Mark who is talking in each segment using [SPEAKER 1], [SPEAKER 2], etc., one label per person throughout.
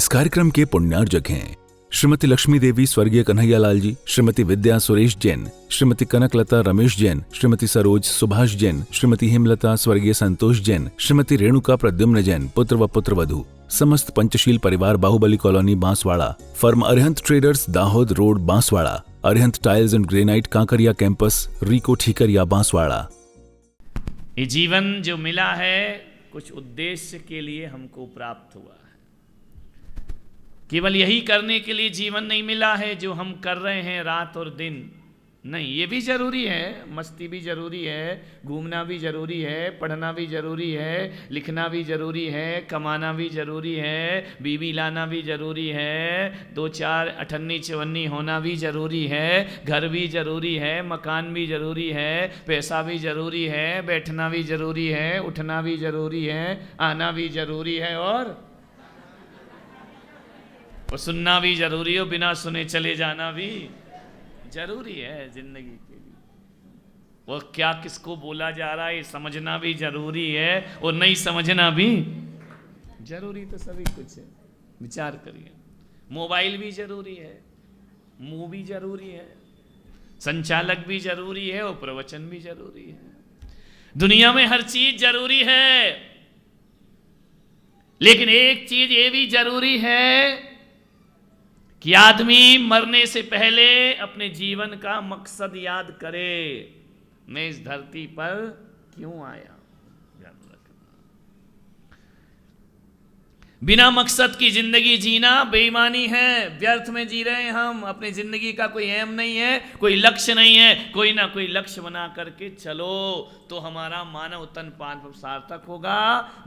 [SPEAKER 1] इस कार्यक्रम के पुण्यार्जक हैं श्रीमती लक्ष्मी देवी स्वर्गीय कन्हैयालाल जी, श्रीमती विद्या सुरेश जैन, श्रीमती कनकलता रमेश जैन, श्रीमती सरोज सुभाष जैन, श्रीमती हेमलता स्वर्गीय संतोष जैन, श्रीमती रेणुका प्रद्युम्न जैन, पुत्र व पुत्रवधू, समस्त पंचशील परिवार, Bahubali colony Banswara, firm Arihant traders, Dahod road Banswara, Arihant tiles and granite, Kankaria campus, RIICO Thikariya Banswara.
[SPEAKER 2] ये जीवन जो मिला है कुछ उद्देश्य के लिए हमको प्राप्त हुआ है। केवल यही करने के लिए जीवन नहीं मिला है जो हम कर रहे हैं रात और दिन। नहीं, ये भी जरूरी है, मस्ती भी जरूरी है, घूमना भी जरूरी है, पढ़ना भी जरूरी है, लिखना भी जरूरी है, कमाना भी जरूरी है, बीवी लाना भी जरूरी है, 2-4 अठन्नी चवन्नी होना भी जरूरी है, घर भी जरूरी है, मकान भी जरूरी है, पैसा भी जरूरी है, बैठना भी जरूरी है, उठना भी जरूरी है, आना भी जरूरी है और सुनना भी जरूरी है, बिना सुने चले जाना भी जरूरी है जिंदगी के लिए। वो क्या किसको बोला जा रहा है समझना भी जरूरी है और नहीं समझना भी जरूरी। तो सभी कुछ है, विचार करिए। मोबाइल भी जरूरी है, मुंह भी जरूरी है, संचालक भी जरूरी है और प्रवचन भी जरूरी है। दुनिया में हर चीज जरूरी है, लेकिन एक चीज ये भी जरूरी है कि आदमी मरने से पहले अपने जीवन का मकसद याद करे। मैं इस धरती पर क्यों आया? बिना मकसद की जिंदगी जीना बेईमानी है, व्यर्थ में जी रहे हैं हम। अपनी जिंदगी का कोई एम नहीं है, कोई लक्ष्य नहीं है। कोई ना कोई लक्ष्य बना करके चलो तो हमारा मानव तन पान सार्थक होगा,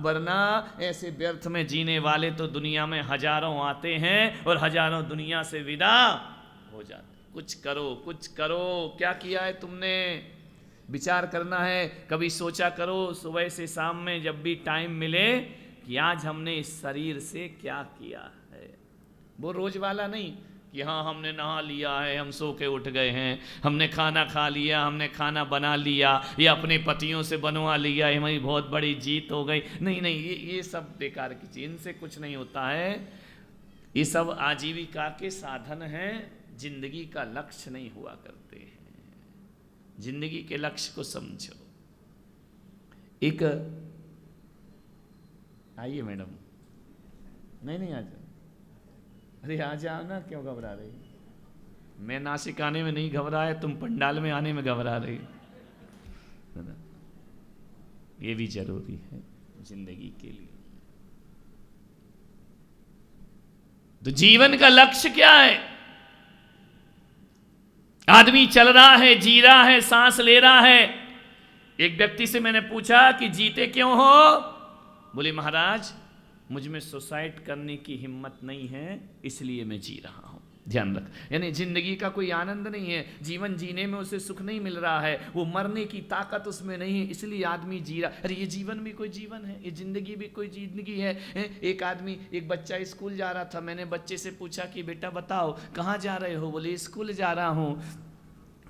[SPEAKER 2] वरना ऐसे व्यर्थ में जीने वाले तो दुनिया में हजारों आते हैं और हजारों दुनिया से विदा हो जाते। कुछ करो, कुछ करो। क्या किया है तुमने? विचार करना है। कभी सोचा करो सुबह से शाम में जब भी टाइम मिले कि आज हमने इस शरीर से क्या किया है। वो रोज वाला नहीं कि हाँ हमने नहा लिया है, हम सो के उठ गए हैं, हमने खाना खा लिया, हमने खाना बना लिया, या अपने पतियों से बनवा लिया, हमारी बहुत बड़ी जीत हो गई। नहीं नहीं, ये सब बेकार की चीज, इनसे कुछ नहीं होता है। ये सब आजीविका के साधन हैं, जिंदगी का लक्ष्य नहीं हुआ करते हैं। जिंदगी के लक्ष्य को समझो। एक आइए मैडम। नहीं नहीं आ जाओ। अरे आ जाओ ना, क्यों घबरा रही? मैं नासिक आने में नहीं घबराया, तुम पंडाल में आने में घबरा रही है ना। ये भी जरूरी है जिंदगी के लिए। तो जीवन का लक्ष्य क्या है? आदमी चल रहा है, जी रहा है, सांस ले रहा है। एक व्यक्ति से मैंने पूछा कि जीते क्यों हो? बोले महाराज मुझ में सुसाइड करने की हिम्मत नहीं है, इसलिए मैं जी रहा हूं। ध्यान रख, यानी जिंदगी का कोई आनंद नहीं है, जीवन जीने में उसे सुख नहीं मिल रहा है, वो मरने की ताकत उसमें नहीं है, इसलिए आदमी जी रहा। अरे ये जीवन भी कोई जीवन है, ये जिंदगी भी कोई जिंदगी है। एक आदमी, एक बच्चा स्कूल जा रहा था। मैंने बच्चे से पूछा कि बेटा बताओ कहाँ जा रहे हो? बोले स्कूल जा रहा हूँ।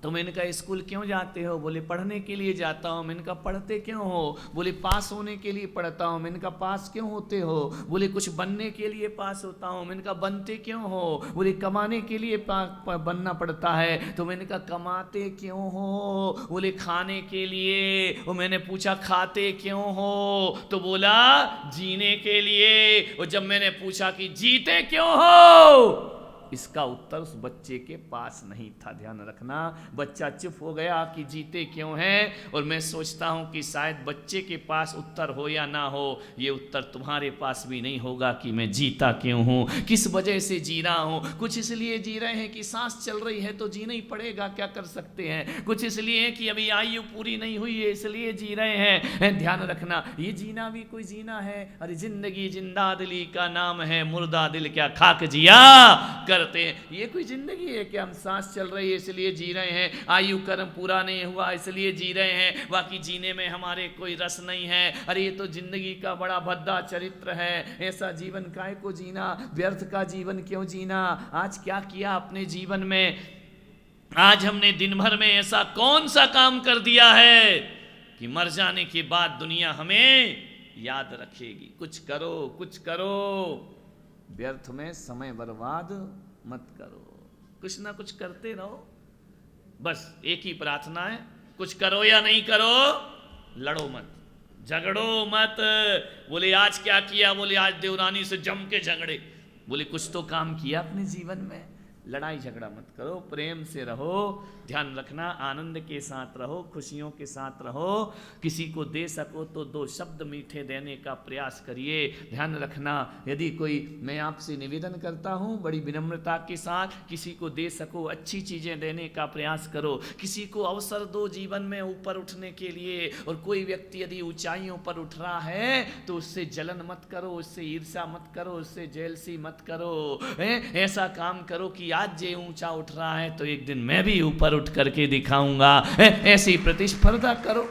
[SPEAKER 2] तो मैंने कहा स्कूल क्यों जाते हो? बोले पढ़ने के लिए जाता हूँ। मैंने कहा पढ़ते क्यों हो? बोले पास होने के लिए पढ़ता हूँ। मैंने कहा पास क्यों होते हो? बोले कुछ बनने के लिए पास होता हूँ। मैंने कहा बनते क्यों हो? बोले कमाने के लिए बनना पड़ता है। तो मैंने कहा कमाते क्यों हो? बोले खाने के लिए। और मैंने पूछा खाते क्यों हो? तो बोला जीने के लिए। और जब मैंने पूछा कि जीते क्यों हो, इसका उत्तर उस बच्चे के पास नहीं था। ध्यान रखना, बच्चा चुप हो गया कि जीते क्यों हैं। और मैं सोचता हूं कि शायद बच्चे के पास उत्तर हो या ना हो, ये उत्तर तुम्हारे पास भी नहीं होगा कि मैं जीता क्यों हूं, किस वजह से जी रहा हूं। कुछ इसलिए जी रहे हैं कि सांस चल रही है तो जीना ही पड़ेगा, क्या कर सकते हैं। कुछ इसलिए कि अभी आयु पूरी नहीं हुई है, इसलिए जी रहे हैं। ध्यान रखना, ये जीना भी कोई जीना है। अरे जिंदगी जिंदा दिली का नाम है, मुर्दा दिल क्या खाक जिया करते हैं। ये कोई जिंदगी है कि हम सांस चल रही है इसलिए जी रहे हैं, आयु कर्म पूरा नहीं हुआ इसलिए जी रहे हैं, बाकी जीने में हमारे कोई रस नहीं है। अरे ये तो जिंदगी का बड़ा भद्दा चरित्र है। ऐसा जीवन काहे को जीना? व्यर्थ का जीवन क्यों जीना? आज क्या किया अपने जीवन में? आज हमने दिन भर में ऐसा कौन सा काम कर दिया है कि मर जाने के बाद दुनिया हमें याद रखेगी? कुछ करो, कुछ करो। व्यर्थ में समय बर्बाद मत करो, कुछ ना कुछ करते रहो। बस एक ही प्रार्थना है, कुछ करो या नहीं करो, लड़ो मत, झगड़ो मत। बोले आज क्या किया, बोले आज देवरानी से जम के झगड़े। बोले कुछ तो काम किया अपने जीवन में, लड़ाई झगड़ा मत करो, प्रेम से रहो। ध्यान रखना, आनंद के साथ रहो, खुशियों के साथ रहो। किसी को दे सको तो दो शब्द मीठे देने का प्रयास करिए। ध्यान रखना, यदि कोई, मैं आपसे निवेदन करता हूँ बड़ी विनम्रता के साथ, किसी को दे सको अच्छी चीज़ें देने का प्रयास करो। किसी को अवसर दो जीवन में ऊपर उठने के लिए। और कोई व्यक्ति यदि ऊंचाइयों पर उठ रहा है तो उससे जलन मत करो, उससे ईर्ष्या मत करो, उससे जेलसी मत करो। ऐसा काम करो कि आज ये ऊंचा उठ रहा है तो एक दिन मैं भी ऊपर उठ करके दिखाऊंगा। ऐसी प्रतिस्पर्धा करो।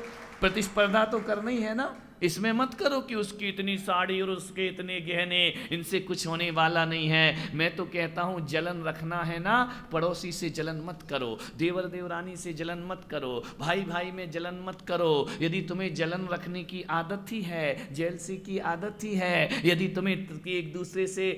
[SPEAKER 2] प्रतिस्पर्धा तो करना ही है ना, इसमें मत करो कि उसकी इतनी साड़ी और उसके इतने गहने, इनसे कुछ होने वाला नहीं है। मैं तो कहता हूँ जलन रखना है ना, पड़ोसी से जलन मत करो, देवर देवरानी से जलन मत करो, भाई भाई में जलन मत करो। यदि तुम्हें जलन रखने की आदत ही है, जेलसी की आदत ही है, यदि तुम्हें एक दूसरे से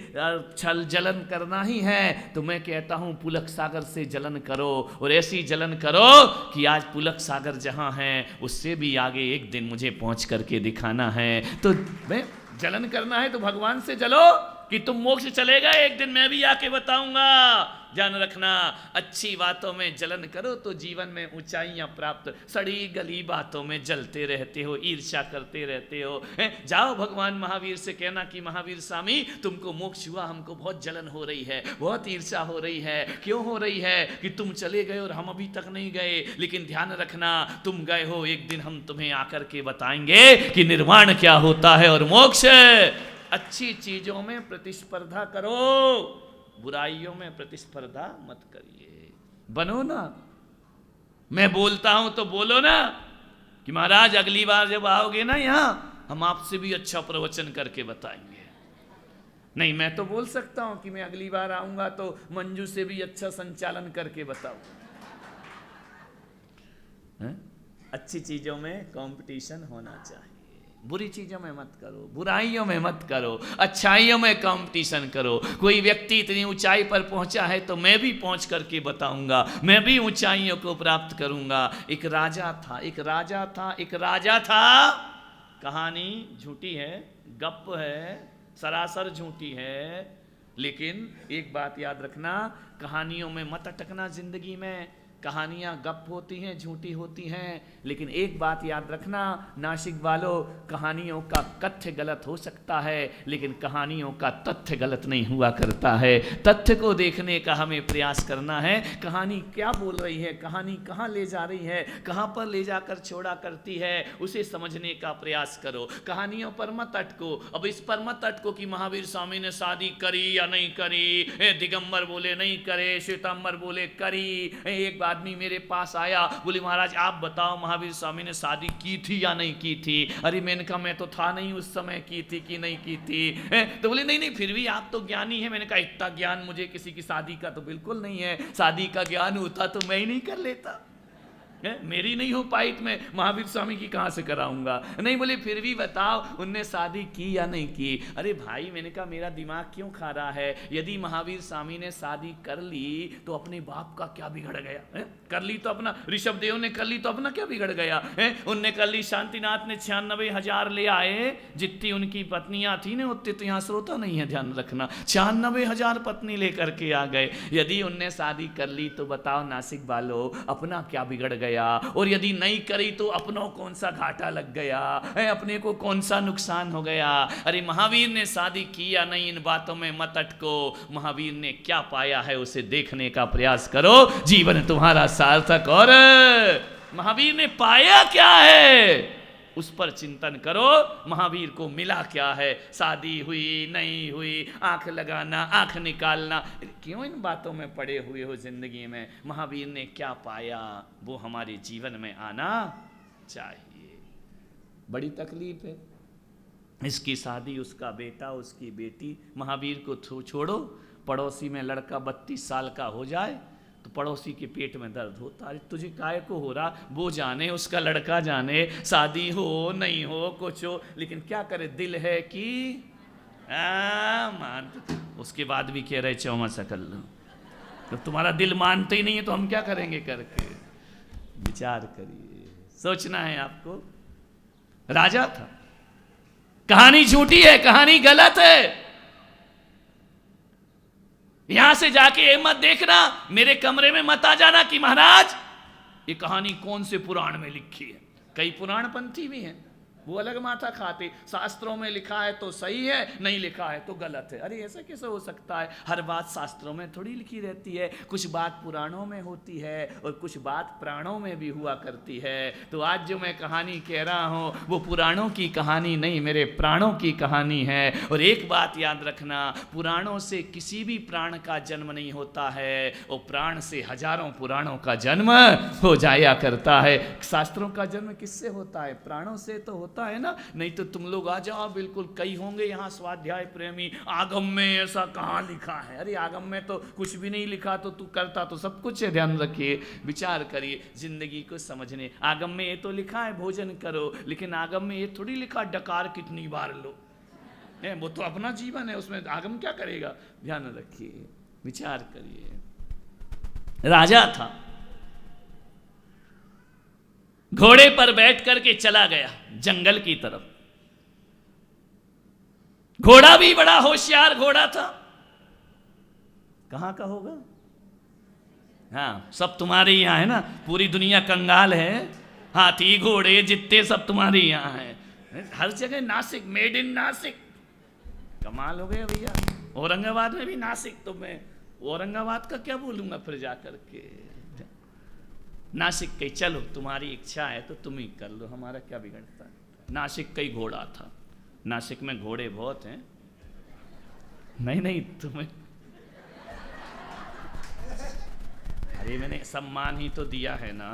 [SPEAKER 2] छल जलन करना ही है, तो मैं कहता हूँ पुलक सागर से जलन करो। और ऐसी जलन करो कि आज पुलक सागर जहाँ है उससे भी आगे एक दिन मुझे पहुँच करके दिखाना है। तो मैं जलन करना है तो भगवान से जलो कि तुम मोक्ष चलेगा एक दिन, मैं भी आके बताऊंगा। ध्यान रखना, अच्छी बातों में जलन करो तो जीवन में ऊंचाइयां प्राप्त। सड़ी गली बातों में जलते रहते हो, ईर्ष्या करते रहते हो। जाओ भगवान महावीर से कहना कि महावीर स्वामी तुमको मोक्ष हुआ, हमको बहुत जलन हो रही है, बहुत ईर्ष्या हो रही है। क्यों हो रही है कि तुम चले गए और हम अभी तक नहीं गए। लेकिन ध्यान रखना, तुम गए हो, एक दिन हम तुम्हें आकर के बताएंगे कि निर्वाण क्या होता है और मोक्ष। अच्छी चीजों में प्रतिस्पर्धा करो, बुराइयों में प्रतिस्पर्धा मत करिए। बनो ना, मैं बोलता हूं तो बोलो ना कि महाराज अगली बार जब आओगे ना यहाँ, हम आपसे भी अच्छा प्रवचन करके बताएंगे। नहीं, मैं तो बोल सकता हूं कि मैं अगली बार आऊंगा तो मंजू से भी अच्छा संचालन करके बताऊंगा। अच्छी चीजों में कंपटीशन होना चाहिए, बुरी चीजों में मत करो, बुराइयों में मत करो, अच्छाइयों में कंपटीशन करो। कोई व्यक्ति इतनी ऊंचाई पर पहुंचा है तो मैं भी पहुंच करके बताऊंगा, मैं भी ऊंचाइयों को प्राप्त करूंगा। एक राजा था। कहानी झूठी है, गप है, सरासर झूठी है। लेकिन एक बात याद रखना, कहानियों में मत अटकना। जिंदगी में कहानियाँ गप होती हैं, झूठी होती हैं। लेकिन एक बात याद रखना नासिक वालों, कहानियों का कथ्य गलत हो सकता है लेकिन कहानियों का तथ्य गलत नहीं हुआ करता है। तथ्य को देखने का हमें प्रयास करना है। कहानी क्या बोल रही है, कहानी कहाँ ले जा रही है, कहाँ पर ले जाकर छोड़ा करती है, उसे समझने का प्रयास करो। कहानियों पर मत अटको। अब इस पर मत अटको कि महावीर स्वामी ने शादी करी या नहीं करी, दिगंबर बोले नहीं करे, श्वेतांबर बोले करी। एक आदमी मेरे पास आया, बोले महाराज आप बताओ महावीर स्वामी ने शादी की थी या नहीं की थी। अरे मैंने कहा मैं तो था नहीं उस समय, की थी कि नहीं की थी। तो बोले नहीं नहीं फिर भी आप तो ज्ञानी है। मैंने कहा इतना ज्ञान मुझे किसी की शादी का तो बिल्कुल नहीं है। शादी का ज्ञान होता तो मैं ही नहीं कर लेता, मेरी नहीं हो पाई तो मैं महावीर स्वामी की कहाँ से कराऊंगा। नहीं, बोले फिर भी बताओ उनने शादी की या नहीं की। अरे भाई मैंने कहा मेरा दिमाग क्यों खा रहा है। यदि महावीर स्वामी ने शादी कर ली तो अपने बाप का क्या बिगड़ गया। कर ली तो अपना, ऋषभ देव ने कर ली तो अपना क्या बिगड़ गया। उनने कर ली, शांतिनाथ ने 96,000 ले आए, जितनी उनकी पत्नियां थी ना उतनी तो यहाँ श्रोता नहीं है, ध्यान रखना। 96,000 पत्नी लेकर के आ गए। यदि उनने शादी कर ली तो बताओ नासिक वालों अपना क्या बिगड़ गया। और यदि नहीं करी तो अपनों कौन सा घाटा लग गया, अपने को कौन सा नुकसान हो गया। अरे महावीर ने शादी की या नहीं, इन बातों में मत अटको। महावीर ने क्या पाया है उसे देखने का प्रयास करो, जीवन तुम्हारा सार्थक। और महावीर ने पाया क्या है उस पर चिंतन करो। महावीर को मिला क्या है, शादी हुई नहीं हुई, आंख लगाना आंख निकालना, क्यों इन बातों में पड़े हुए हो जिंदगी में। महावीर ने क्या पाया वो हमारे जीवन में आना चाहिए। बड़ी तकलीफ है, इसकी शादी, उसका बेटा, उसकी बेटी। महावीर को छोड़ो, पड़ोसी में लड़का 32 साल का हो जाए तो पड़ोसी के पेट में दर्द होता है। तुझे काहे को हो रहा, वो जाने, उसका लड़का जाने, शादी हो नहीं हो कुछ हो, लेकिन क्या करे, दिल है कि मान उसके बाद भी कह रहे चौमासा कर लो। तो तुम्हारा दिल मानते ही नहीं है तो हम क्या करेंगे करके? विचार करिए, सोचना है आपको। राजा था, कहानी झूठी है, कहानी गलत है। यहां से जाके ये मत देखना, मेरे कमरे में मत आ जाना कि महाराज ये कहानी कौन से पुराण में लिखी है। कई पुराणपंथी भी हैं, वो अलग माथा खाते, शास्त्रों में लिखा है तो सही है, नहीं लिखा है तो गलत है। अरे ऐसा कैसे हो सकता है? हर बात शास्त्रों में थोड़ी लिखी रहती है, कुछ बात पुराणों में होती है और कुछ बात प्राणों में भी हुआ करती है। तो आज जो मैं कहानी कह रहा हूं वो पुराणों की कहानी नहीं, मेरे प्राणों की कहानी है। और एक बात याद रखना, पुराणों से किसी भी प्राण का जन्म नहीं होता है, और प्राण से हजारों पुराणों का जन्म हो जाया करता है। शास्त्रों का जन्म किससे होता है? प्राणों से तो होता है ना। नहीं तो तुम लोग आ जाओ, बिल्कुल कई होंगे यहाँ स्वाध्याय प्रेमी, आगम में ऐसा कहाँ लिखा है? अरे आगम में तो कुछ भी नहीं लिखा, तो तू करता तो सब कुछ है। ध्यान रखिए, विचार करिए जिंदगी को समझने। आगम में ये तो लिखा है भोजन करो, लेकिन आगम में ये थोड़ी लिखा डकार कितनी बार लो। वो तो अपना जीवन है, उसमें आगम क्या करेगा? ध्यान रखिए, विचार करिए। राजा था, घोड़े पर बैठ करके चला गया जंगल की तरफ। घोड़ा भी बड़ा होशियार घोड़ा था। कहां का होगा? हाँ, सब तुम्हारे यहां है ना, पूरी दुनिया कंगाल है। हाथी घोड़े जितने सब तुम्हारे यहां है, हर जगह नासिक, मेड इन नासिक। कमाल हो गया भैया। औरंगाबाद में भी नासिक, तो मैं औरंगाबाद का क्या बोलूंगा फिर जा करके? नासिक कहीं, चलो तुम्हारी इच्छा है तो तुम ही कर लो, हमारा क्या बिगड़ता है। नासिक कई घोड़ा था। नासिक में घोड़े बहुत हैं। नहीं तुम्हें, अरे मैंने सम्मान ही तो दिया है ना।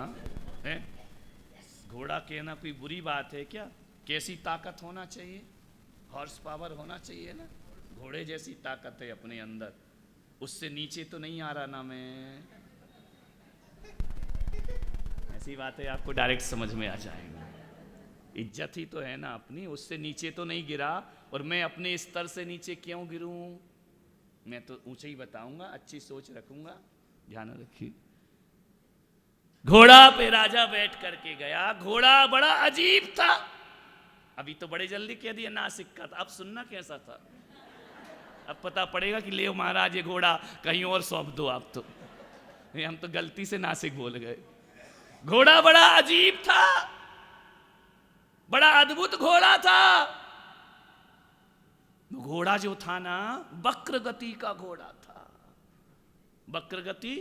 [SPEAKER 2] घोड़ा कहना कोई बुरी बात है क्या? कैसी ताकत होना चाहिए, हॉर्स पावर होना चाहिए ना। घोड़े जैसी ताकत है अपने अंदर, उससे नीचे तो नहीं आ रहा ना मैं। ऐसी बात है, आपको डायरेक्ट समझ में आ जाएगा। इज्जत ही तो है ना अपनी, उससे नीचे तो नहीं गिरा। और मैं अपने स्तर से नीचे क्यों गिरूं? मैं तो ऊंचे ही बताऊंगा, अच्छी सोच रखूंगा। ध्यान रखिए। घोड़ा पे राजा बैठ करके गया। घोड़ा बड़ा अजीब था। अभी तो बड़े जल्दी कह दिया नासिक का था, अब सुनना कैसा था। अब पता पड़ेगा कि ले महाराज ये घोड़ा कहीं और सौंप दो आप तो। हम तो गलती से नासिक बोल गए। घोड़ा बड़ा अजीब था, बड़ा अद्भुत घोड़ा था। घोड़ा जो था ना, वक्र गति का घोड़ा था। वक्र गति,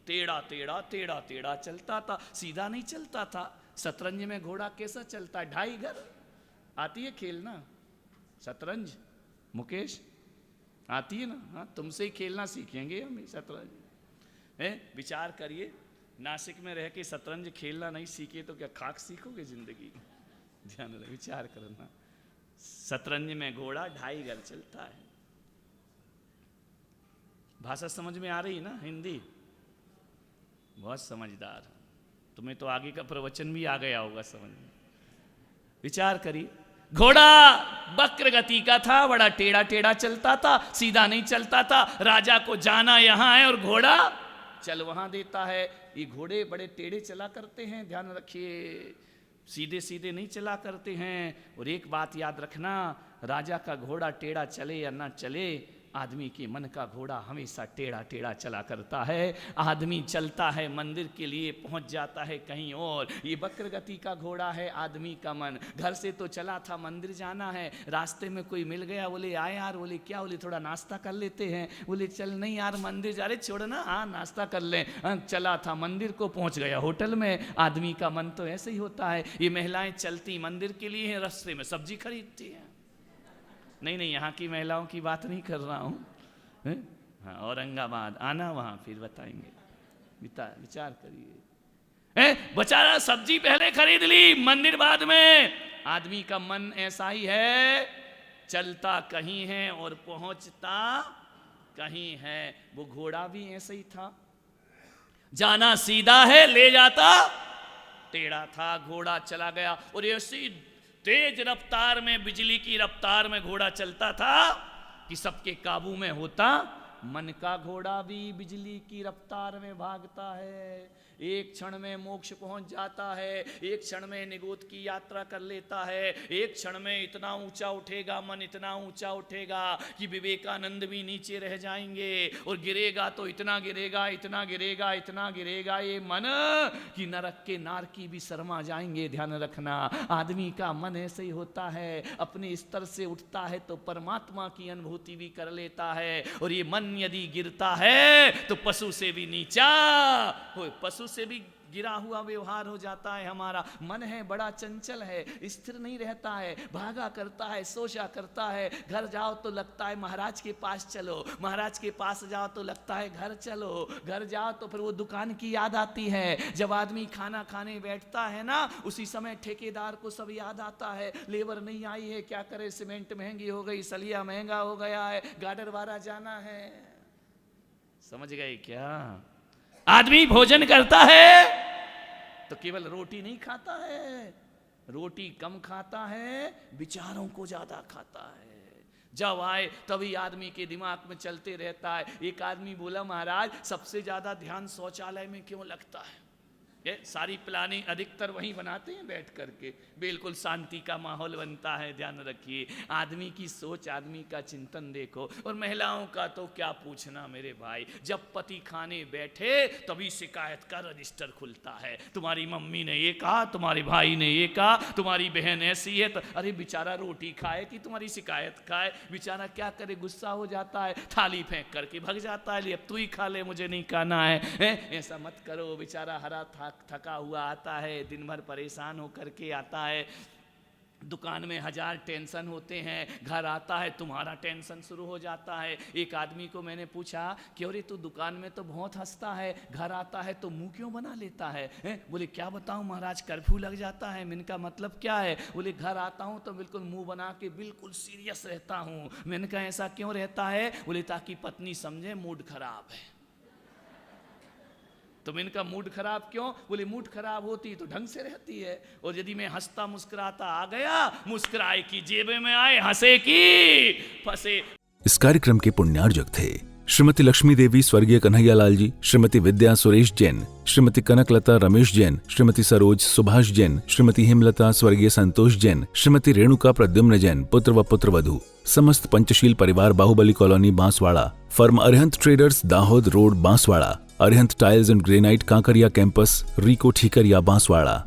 [SPEAKER 2] टेढ़ा टेढ़ा टेढ़ा टेढ़ा चलता था, सीधा नहीं चलता था। शतरंज में घोड़ा कैसा चलता है? ढाई घर। आती है खेलना शतरंज? मुकेश आती है ना? हाँ, तुमसे ही खेलना सीखेंगे हम शतरंज। विचार करिए, नासिक में रह के शतरंज खेलना नहीं सीखे तो क्या खाक सीखोगे जिंदगी? ध्यान रहे, विचार करना। शतरंज में घोड़ा ढाई घर चलता है। भाषा समझ में आ रही ना? हिंदी बहुत समझदार। तुम्हें तो आगे का प्रवचन भी आ गया होगा समझ में। विचार करिए, घोड़ा वक्र गति का था, बड़ा टेढ़ा टेढ़ा चलता था, सीधा नहीं चलता था। राजा को जाना यहां है और घोड़ा चल वहां देता है। ये घोड़े बड़े टेढ़े चला करते हैं, ध्यान रखिए, सीधे सीधे नहीं चला करते हैं। और एक बात याद रखना, राजा का घोड़ा टेढ़ा चले या ना चले, आदमी के मन का घोड़ा हमेशा टेढ़ा टेढ़ा चला करता है। आदमी चलता है मंदिर के लिए, पहुंच जाता है कहीं और। ये वक्र गति का घोड़ा है आदमी का मन। घर से तो चला था मंदिर जाना है, रास्ते में कोई मिल गया, बोले आए यार, बोले क्या, बोले थोड़ा नाश्ता कर लेते हैं। बोले चल नहीं यार मंदिर जा रहे, छोड़ ना, हाँ नाश्ता कर लें। चला था मंदिर को, पहुंच गया होटल में। आदमी का मन तो ऐसे ही होता है। ये महिलाएं चलती मंदिर के लिए हैं, रास्ते में सब्जी खरीदती हैं। नहीं यहाँ की महिलाओं की बात नहीं कर रहा हूँ। हाँ, औरंगाबाद आना, वहाँ फिर बताएंगे। विचार करिए, बेचारा सब्जी पहले खरीद ली, मंदिर बाद में। आदमी का मन ऐसा ही है, चलता कहीं है और पहुंचता कहीं है। वो घोड़ा भी ऐसा ही था, जाना सीधा है, ले जाता टेढ़ा था। घोड़ा चला गया और ऐसी तेज रफ्तार में, बिजली की रफ्तार में घोड़ा चलता था। कि सबके काबू में होता, मन का घोड़ा भी बिजली की रफ्तार में भागता है, एक क्षण में मोक्ष पहुंच जाता है, एक क्षण में निगोद की यात्रा कर लेता है, एक क्षण में इतना ऊंचा उठेगा मन, इतना ऊंचा उठेगा कि विवेकानंद भी नीचे रह जाएंगे, और गिरेगा तो इतना गिरेगा, इतना गिरेगा, इतना गिरेगा ये मन कि नरक के नारकी भी शर्मा जाएंगे। ध्यान रखना, आदमी का मन ऐसे ही होता है, अपने स्तर से उठता है तो परमात्मा की अनुभूति भी कर लेता है, और ये मन यदि गिरता है तो पशु से भी नीचा हो, पशु से भी गिरा हुआ व्यवहार हो जाता है। हमारा मन है बड़ा चंचल है, स्थिर नहीं रहता है, भागा करता है, सोचा करता है। घर जाओ तो लगता है महाराज के पास चलो, महाराज के पास जाओ तो लगता है घर चलो, घर जाओ तो फिर वो दुकान की याद आती है। जब आदमी खाना खाने बैठता है ना, उसी समय ठेकेदार को सब याद आता है, लेबर नहीं आई है, क्या करे, सीमेंट महंगी हो गई, सलिया महंगा हो गया है, गाडर वारा जाना है। समझ गए क्या? आदमी भोजन करता है तो केवल रोटी नहीं खाता है, रोटी कम खाता है, विचारों को ज्यादा खाता है। जब आए तभी आदमी के दिमाग में चलते रहता है। एक आदमी बोला, महाराज सबसे ज्यादा ध्यान शौचालय में क्यों लगता है? ये सारी प्लानिंग अधिकतर वहीं बनाते हैं बैठ करके, बिल्कुल शांति का माहौल बनता है। ध्यान रखिए, आदमी की सोच, आदमी का चिंतन देखो। और महिलाओं का तो क्या पूछना मेरे भाई, जब पति खाने बैठे तभी शिकायत का रजिस्टर खुलता है। तुम्हारी मम्मी ने ये कहा, तुम्हारे भाई ने ये कहा, तुम्हारी बहन ऐसी है, तो अरे बेचारा रोटी खाए कि तुम्हारी शिकायत खाए? बेचारा क्या करे, गुस्सा हो जाता है, थाली फेंक करके भग जाता है, अब तू ही खा ले, मुझे नहीं खाना है। ऐसा मत करो, बेचारा हरा थका हुआ आता है, दिन भर परेशान होकर के आता है, दुकान में 1000 टेंशन होते हैं, घर आता है तुम्हारा टेंशन शुरू हो जाता है। एक आदमी को मैंने पूछा कि अरे तू दुकान में तो बहुत हंसता है, घर आता है तो मुंह क्यों बना लेता है? बोले क्या बताऊं महाराज, कर्फ्यू लग जाता है। मैंने कहा मतलब क्या है? बोले घर आता हूं तो बिल्कुल मुंह बना के बिल्कुल सीरियस रहता हूं। मैंने कहा ऐसा क्यों रहता है? बोले ताकि पत्नी समझे मूड खराब है। तो मैंने कहा मूड खराब क्यों? बोले मूड खराब होती तो ढंग से रहती है, और यदि मैं हंसता मुस्कुराता आ गया, मुस्कुराए की जेबे में आए, हंसे की फंसे।
[SPEAKER 1] इस कार्यक्रम के पुण्यार्जक थे श्रीमती लक्ष्मी देवी स्वर्गीय कन्हैयालाल जी, श्रीमती विद्या सुरेश जैन, श्रीमती कनकलता रमेश जैन, श्रीमती सरोज सुभाष जैन, श्रीमती हेमलता स्वर्गीय संतोष जैन, श्रीमती रेणुका प्रद्युम्न जैन, पुत्र व पुत्रवधू, समस्त पंचशील परिवार, Bahubali colony Banswara, firm Arihant traders, Dahod road Banswara, Arihant tiles and granite, Kankaria campus, RIICO Thikariya Banswara.